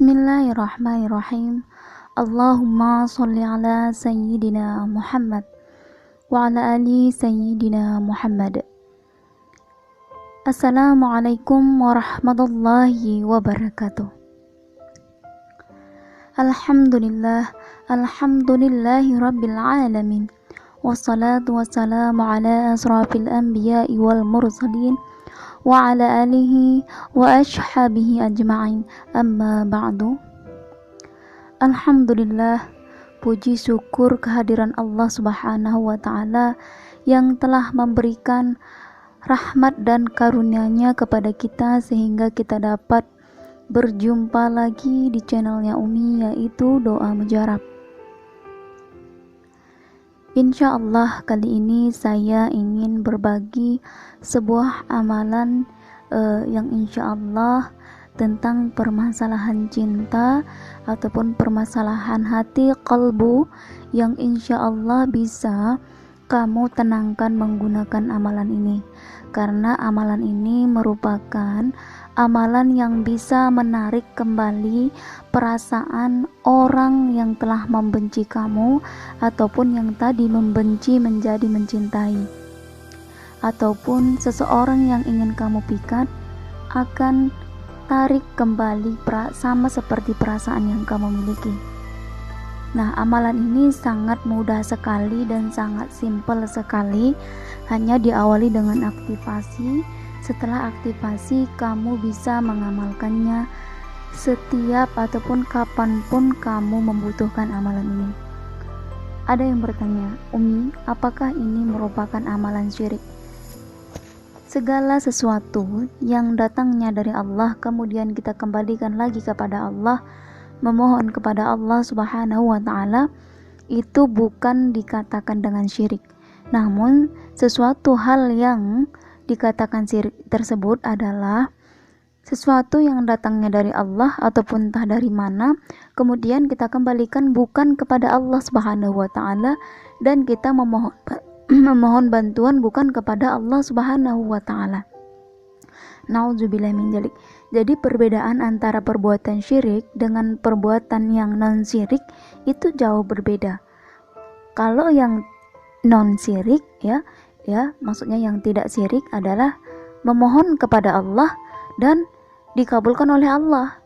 Bismillahirrahmanirrahim. Allahumma sholli ala sayyidina Muhammad wa ala ali sayyidina Muhammad. Assalamualaikum warahmatullahi wabarakatuh. Alhamdulillahi rabbil alamin. Wassalatu wassalamu ala asrafil anbiya'i wal mursalin wa ala alihi wa ashabihi ajma'in, amma ba'du. Alhamdulillah, puji syukur kehadiran Allah subhanahu wa ta'ala yang telah memberikan rahmat dan karunia-Nya kepada kita sehingga kita dapat berjumpa lagi di channelnya Umi, yaitu Doa Mujarab. Insya Allah kali ini saya ingin berbagi sebuah amalan yang insya Allah tentang permasalahan cinta ataupun permasalahan hati qalbu yang insya Allah bisa kamu tenangkan menggunakan amalan ini, karena amalan ini merupakan amalan yang bisa menarik kembali perasaan orang yang telah membenci kamu ataupun yang tadi membenci menjadi mencintai, ataupun seseorang yang ingin kamu pikat akan tarik kembali sama seperti perasaan yang kamu miliki. Nah, amalan ini sangat mudah sekali dan sangat simpel sekali, hanya diawali dengan aktivasi. Setelah aktivasi, kamu bisa mengamalkannya setiap ataupun kapanpun kamu membutuhkan amalan ini. Ada yang bertanya, Umi, apakah ini merupakan amalan syirik? Segala sesuatu yang datangnya dari Allah kemudian kita kembalikan lagi kepada Allah, memohon kepada Allah subhanahu wa ta'ala, itu bukan dikatakan dengan syirik. Namun sesuatu hal yang dikatakan syirik tersebut adalah sesuatu yang datangnya dari Allah ataupun entah dari mana, kemudian kita kembalikan bukan kepada Allah subhanahu wa ta'ala, dan kita memohon bantuan bukan kepada Allah subhanahu wa ta'ala. Nauzubillah min dzalik. Jadi perbedaan antara perbuatan syirik dengan perbuatan yang non syirik itu jauh berbeda. Kalau yang non syirik ya maksudnya yang tidak syirik adalah memohon kepada Allah dan dikabulkan oleh Allah.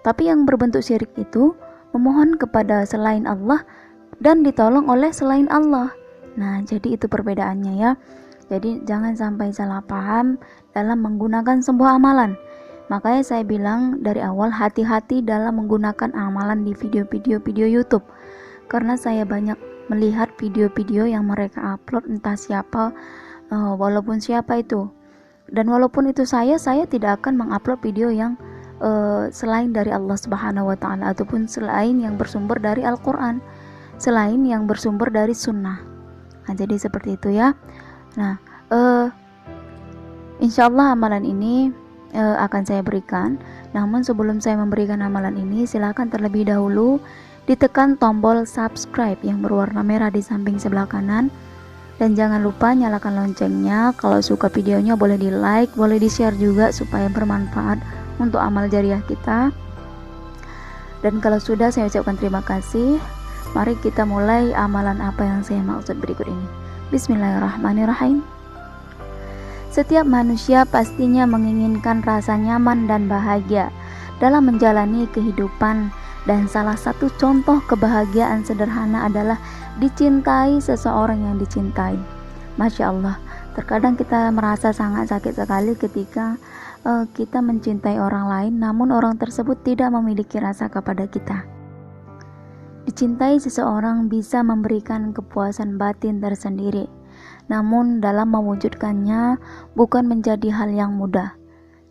Tapi yang berbentuk syirik itu memohon kepada selain Allah dan ditolong oleh selain Allah. Nah, jadi itu perbedaannya ya. Jadi jangan sampai salah paham dalam menggunakan sebuah amalan. Makanya saya bilang dari awal, hati-hati dalam menggunakan amalan di video-video YouTube. Karena saya banyak melihat video-video yang mereka upload entah siapa, walaupun siapa itu. Dan walaupun itu saya tidak akan mengupload video yang selain dari Allah Subhanahu wa ta'ala ataupun selain yang bersumber dari Al-Quran, selain yang bersumber dari sunnah. Nah, jadi seperti itu ya. Nah, insyaallah amalan ini akan saya berikan. Namun sebelum saya memberikan amalan ini, silakan terlebih dahulu ditekan tombol subscribe yang berwarna merah di samping sebelah kanan, dan jangan lupa nyalakan loncengnya. Kalau suka videonya boleh di like, boleh di share juga supaya bermanfaat untuk amal jariah kita. Dan kalau sudah, saya ucapkan terima kasih. Mari kita mulai amalan apa yang saya maksud berikut ini. Bismillahirrahmanirrahim. Setiap manusia pastinya menginginkan rasa nyaman dan bahagia dalam menjalani kehidupan, dan salah satu contoh kebahagiaan sederhana adalah dicintai seseorang yang dicintai. Masya Allah, terkadang kita merasa sangat sakit sekali ketika kita mencintai orang lain namun orang tersebut tidak memiliki rasa kepada kita. Dicintai seseorang bisa memberikan kepuasan batin tersendiri, namun dalam mewujudkannya bukan menjadi hal yang mudah,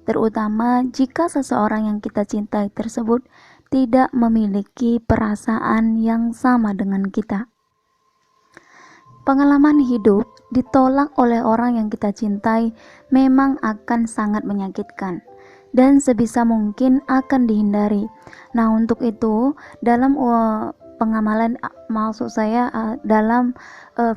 terutama jika seseorang yang kita cintai tersebut tidak memiliki perasaan yang sama dengan kita. Pengalaman hidup ditolak oleh orang yang kita cintai memang akan sangat menyakitkan dan sebisa mungkin akan dihindari. Nah, untuk itu dalam pengamalan, maksud saya dalam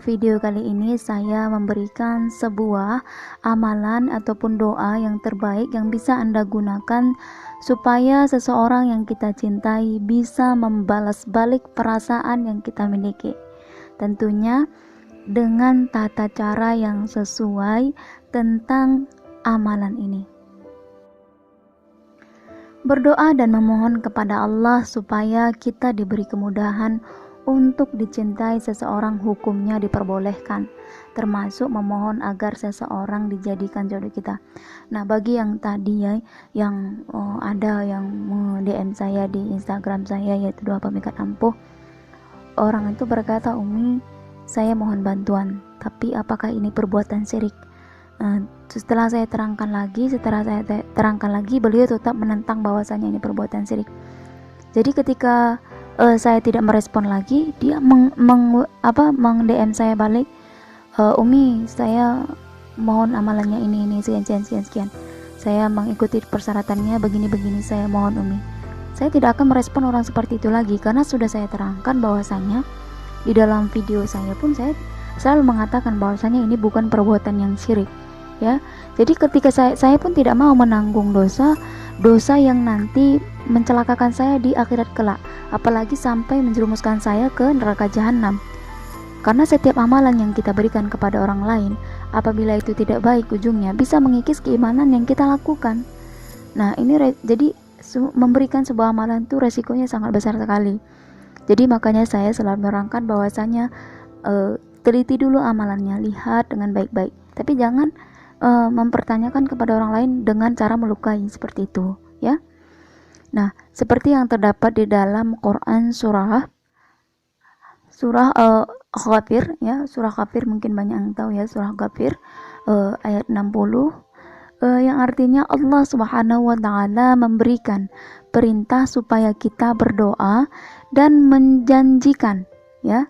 video kali ini saya memberikan sebuah amalan ataupun doa yang terbaik yang bisa Anda gunakan supaya seseorang yang kita cintai bisa membalas balik perasaan yang kita miliki. Tentunya dengan tata cara yang sesuai tentang amalan ini. Berdoa dan memohon kepada Allah supaya kita diberi kemudahan untuk dicintai seseorang, hukumnya diperbolehkan, termasuk memohon agar seseorang dijadikan jodoh kita. Nah, bagi yang tadi ya, yang ada yang DM saya di Instagram saya, yaitu Doa Pemikat Ampuh, orang itu berkata, "Umi, saya mohon bantuan, tapi apakah ini perbuatan syirik?" Setelah saya terangkan lagi, beliau tetap menentang bahwasanya ini perbuatan syirik. Jadi ketika saya tidak merespon lagi, dia meng-DM saya balik, "Umi, saya mohon amalannya ini sekian. Saya mengikuti persyaratannya begini, saya mohon Umi." Saya tidak akan merespon orang seperti itu lagi, karena sudah saya terangkan bahwasanya di dalam video saya pun saya selalu mengatakan bahwasanya ini bukan perbuatan yang syirik. Ya, jadi ketika saya pun tidak mau menanggung dosa yang nanti mencelakakan saya di akhirat kelak, apalagi sampai menjerumuskan saya ke neraka jahanam. Karena setiap amalan yang kita berikan kepada orang lain, apabila itu tidak baik, ujungnya bisa mengikis keimanan yang kita lakukan. Nah, ini jadi memberikan sebuah amalan itu resikonya sangat besar sekali. Jadi makanya saya selalu menerangkan bahwasanya teliti dulu amalannya, lihat dengan baik-baik, tapi jangan mempertanyakan kepada orang lain dengan cara melukai seperti itu, ya. Nah, seperti yang terdapat di dalam Quran surah Ghafir, ya, surah Ghafir mungkin banyak yang tahu ya, surah Ghafir ayat 60, yang artinya Allah Subhanahu wa taala memberikan perintah supaya kita berdoa dan menjanjikan, ya.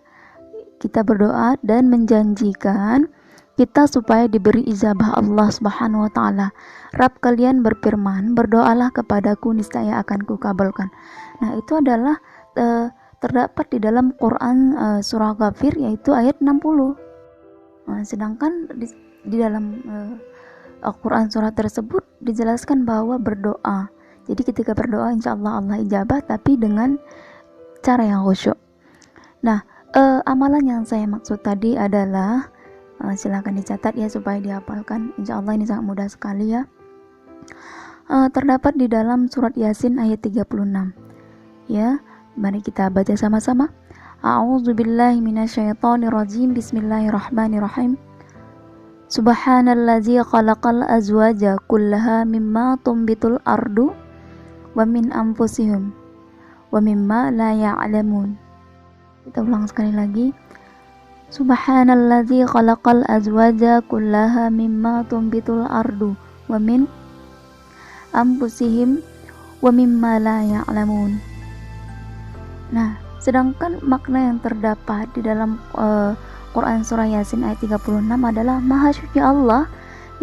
Kita berdoa dan menjanjikan kita supaya diberi ijabah Allah Subhanahu wa taala. Rabb kalian berfirman, "Berdoalah kepadaku, niscaya akan kukabulkan." Nah, itu adalah terdapat di dalam Quran surah Ghafir, yaitu ayat 60. Sedangkan di dalam Al-Quran surah tersebut dijelaskan bahwa berdoa. Jadi ketika berdoa insya Allah Allah ijabah, tapi dengan cara yang khusyuk. Nah, amalan yang saya maksud tadi adalah silakan dicatat ya supaya dihafalkan. Insya Allah ini sangat mudah sekali ya. Terdapat di dalam surat Yasin ayat 36. Ya, mari kita baca sama-sama. A'udzubillahi minasyaitonirrajim. Bismillahirrahmanirrahim. Subhanallazi khalaqal azwaja kullaha mimma tumbitul ardu wa min anfusihim wa mimma la ya'lamun. Kita ulang sekali lagi. Subhanallazi khalaqal azwaja kullaha mimma tumbitul ardu wa min anfusihim wa mimma la ya'lamun. Nah, sedangkan makna yang terdapat di dalam Quran surah Yasin ayat 36 adalah Maha Suci Allah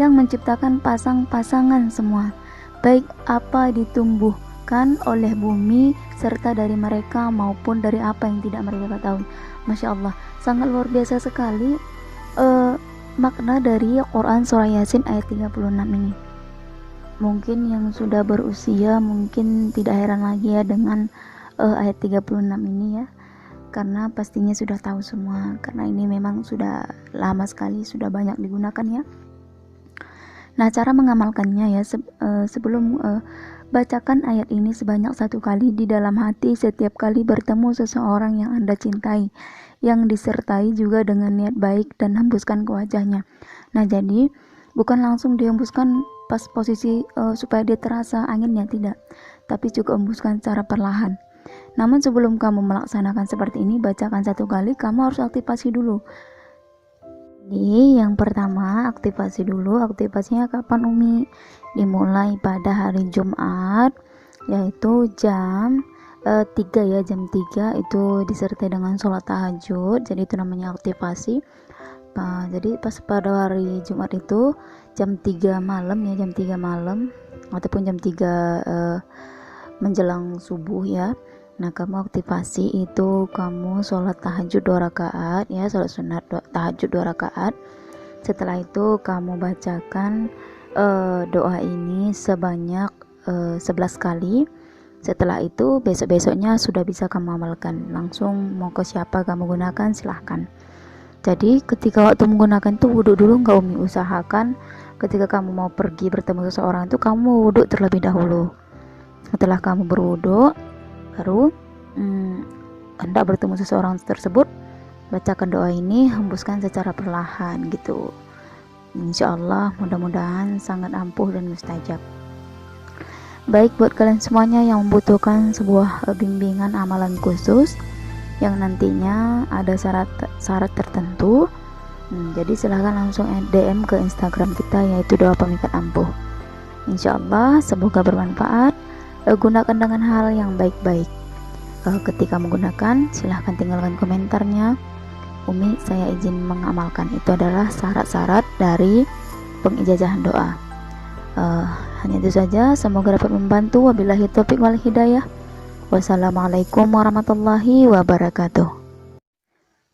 yang menciptakan pasang-pasangan semua, baik apa ditumbuhkan oleh bumi serta dari mereka maupun dari apa yang tidak mereka ketahui. Masya Allah, sangat luar biasa sekali makna dari Quran surah Yasin ayat 36 ini. Mungkin yang sudah berusia mungkin tidak heran lagi ya dengan ayat 36 ini ya, karena pastinya sudah tahu semua, karena ini memang sudah lama sekali, sudah banyak digunakan ya. Nah, cara mengamalkannya ya, sebelum bacakan ayat ini sebanyak 1 kali di dalam hati setiap kali bertemu seseorang yang Anda cintai, yang disertai juga dengan niat baik dan hembuskan ke wajahnya. Nah, jadi bukan langsung dihembuskan pas posisi supaya dia terasa anginnya, tidak, tapi juga hembuskan secara perlahan. Namun sebelum kamu melaksanakan seperti ini, bacakan 1 kali, kamu harus aktifasi dulu. Jadi yang pertama aktifasi dulu. Aktifasinya kapan Umi? Dimulai pada hari Jumat, yaitu jam 3 ya, jam 3 itu disertai dengan sholat tahajud, jadi itu namanya aktivasi. Jadi pas pada hari Jumat itu jam 3 malam ya, jam 3 malam ataupun jam 3 menjelang subuh ya, Nah, kamu aktivasi itu kamu sholat tahajud 2 rakaat ya, sholat sunat tahajud 2 rakaat. Setelah itu kamu bacakan doa ini sebanyak 11 kali. Setelah itu besok-besoknya sudah bisa kamu amalkan. Langsung mau ke siapa kamu gunakan silahkan. Jadi ketika waktu menggunakan itu wudhu dulu nggak Umi, usahakan ketika kamu mau pergi bertemu seseorang itu kamu wudhu terlebih dahulu. Setelah kamu berwudhu baru hendak bertemu seseorang tersebut, bacakan doa ini, hembuskan secara perlahan gitu. Insya Allah mudah-mudahan sangat ampuh dan mustajab. Baik, buat kalian semuanya yang membutuhkan sebuah bimbingan amalan khusus yang nantinya ada syarat tertentu, jadi silahkan langsung DM ke Instagram kita, yaitu Doa Pemikat Ampuh. Insya Allah semoga bermanfaat. Gunakan dengan hal yang baik-baik. Ketika menggunakan silahkan tinggalkan komentarnya. Umi, saya izin mengamalkan. Itu adalah syarat-syarat dari pengijazahan doa. Hanya itu saja, semoga dapat membantu. Wabillahi taufiq wal hidayah. Wassalamualaikum warahmatullahi wabarakatuh.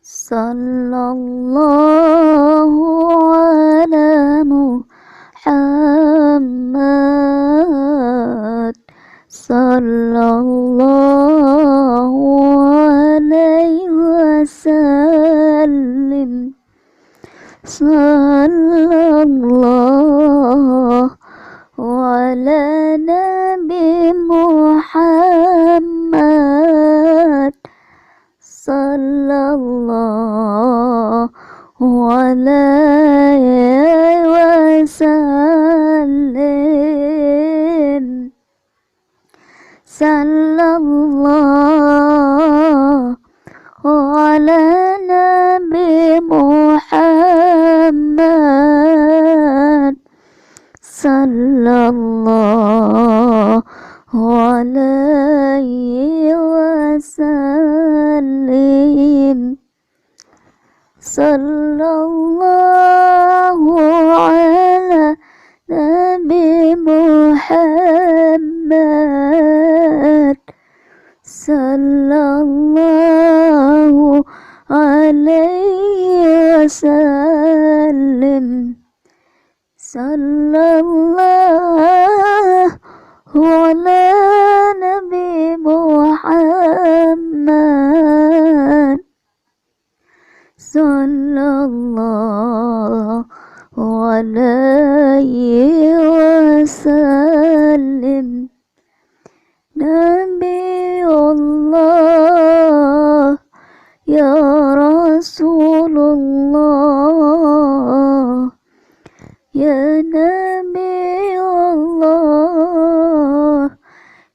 Sallallahu ala Muhammad, sallallahu alaihi wasallim, sallallahu ala Nabi Muhammad, sallallahu alaihi wasallim, sallallahu ala Nabi Muhammad, sallallahu alaihi wasallim, sallallahu ala Nabi Muhammad, sallallahu alaihi wasallim, sallallahu ala Nabi Muhammad, sallallahu alaihi wasallim. Nabi Allah, ya Rasulullah, ya Nabi Allah,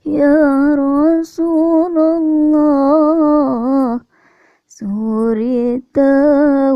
ya Rasulullah, suri tauladan